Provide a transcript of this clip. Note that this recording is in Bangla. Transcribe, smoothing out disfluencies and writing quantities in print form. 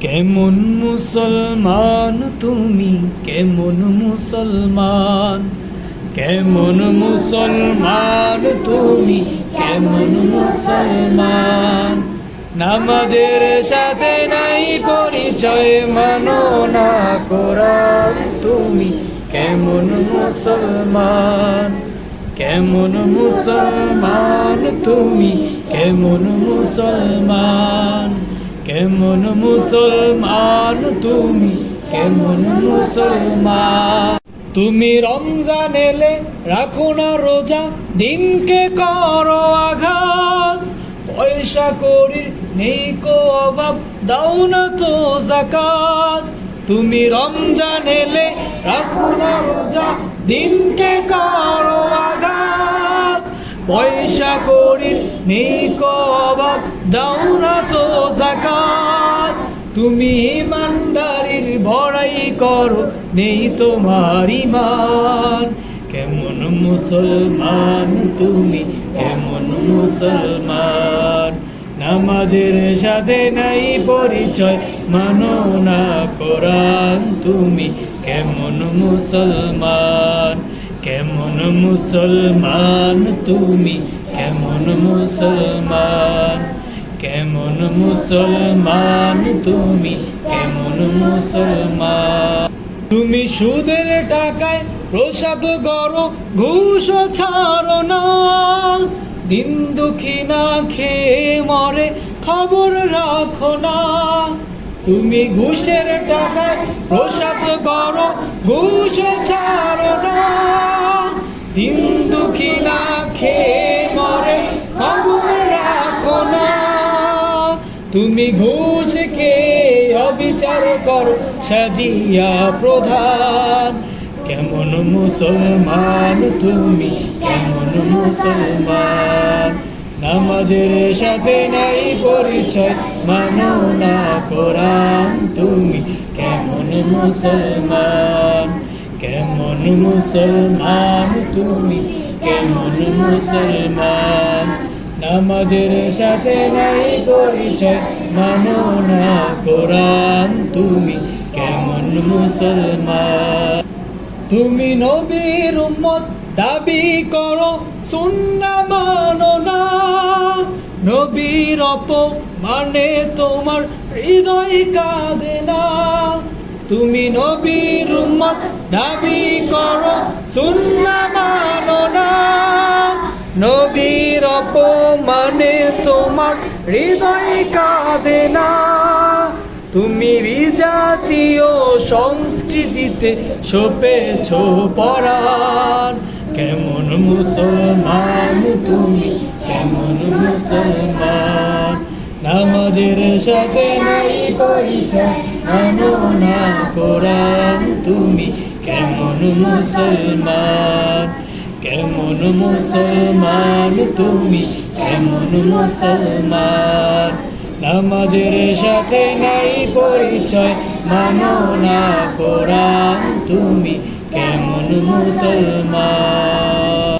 কেমন মুসলমান তুমি, কেমন মুসলমান, কেমন মুসলমান তুমি, কেমন মুসলমান। নামাজের সাথে নাই পরিচয়, মানো না কোরআন তুমি, কেমন মুসলমান। কেমন মুসলমান তুমি, কেমন মুসলমান, কেমন মুসলমান তুমি, কেমন মুসলমান। তুমি রমজান এলে রাখো না রোজা, দিনকে করো আঘাত। পয়সা কড়ির নেই কো অভাব, দাও না তো যাকাত। তুমি রমজান এলে রাখো না রোজা, দিনকে করো আঘাত। পয়সা কড়ির নেই কো অভাব, দাও না তো যাকাত। তুমি ইমানদারির বড়াই করো, নেই তোমার ঈমান। কেমন মুসলমান তুমি, কেমন মুসলমান। নামাজের সাথে নাই পরিচয়, মানো না কোরআন তুমি, কেমন মুসলমান। কেমন মুসলমান তুমি, কেমন মুসলমান, কেমন মুসলমান তুমি, কেমন মুসলমান। তুমি সুদের টাকায় প্রসাদ গড়ো, ঘুষ ছাড়ো না। দিন দুঃখী না খেয়ে মরে, খবর রাখো না। তুমি ঘুষের টাকায় প্রসাদ গড়ো, ঘুষ ছাড়ো না। দিন দুঃখী না খেয়ে মরে, খবর রাখো না। তুমি ঘুষ খেয়ে অবিচার করো, সাজিয়া প্রধান। কেমন মুসলমান তুমি, কেমন মুসলমান। নামাজের সাথে নাই পরিচয়, মানো না কোরআন তুমি, কেমন মুসলমান। কেমন মুসলমান তুমি, কেমন মুসলমান। নামাজের সাথে নাই পরিচয়, মানো না কোরআন তুমি, কেমন মুসলমান। তুমি নবীর উম্মত দাবি করো, সুন্নাহ মানো না। নবীর অপমানে তোমার হৃদয় কাঁদে না। তুমি নবীর উম্মত দাবি করো, সুন্নাহ মানো না। নবীর অপমানে তোমার হৃদয় কাঁদে না। তুমি বিজাতীয় সংস্কৃতিতে সপেছ পরাণ। কেমন মুসলমান তুমি, কেমন মুসলমান। নামাজের সাথে নাই পরিচয়, মানো না কোরআন তুমি, কেমন মুসলমান। কেমন মুসলমান তুমি, কেমন মুসলমান। নামাজের সাথে নাই পরিচয়, মানো না কোরআন তুমি, কেমন মুসলমান।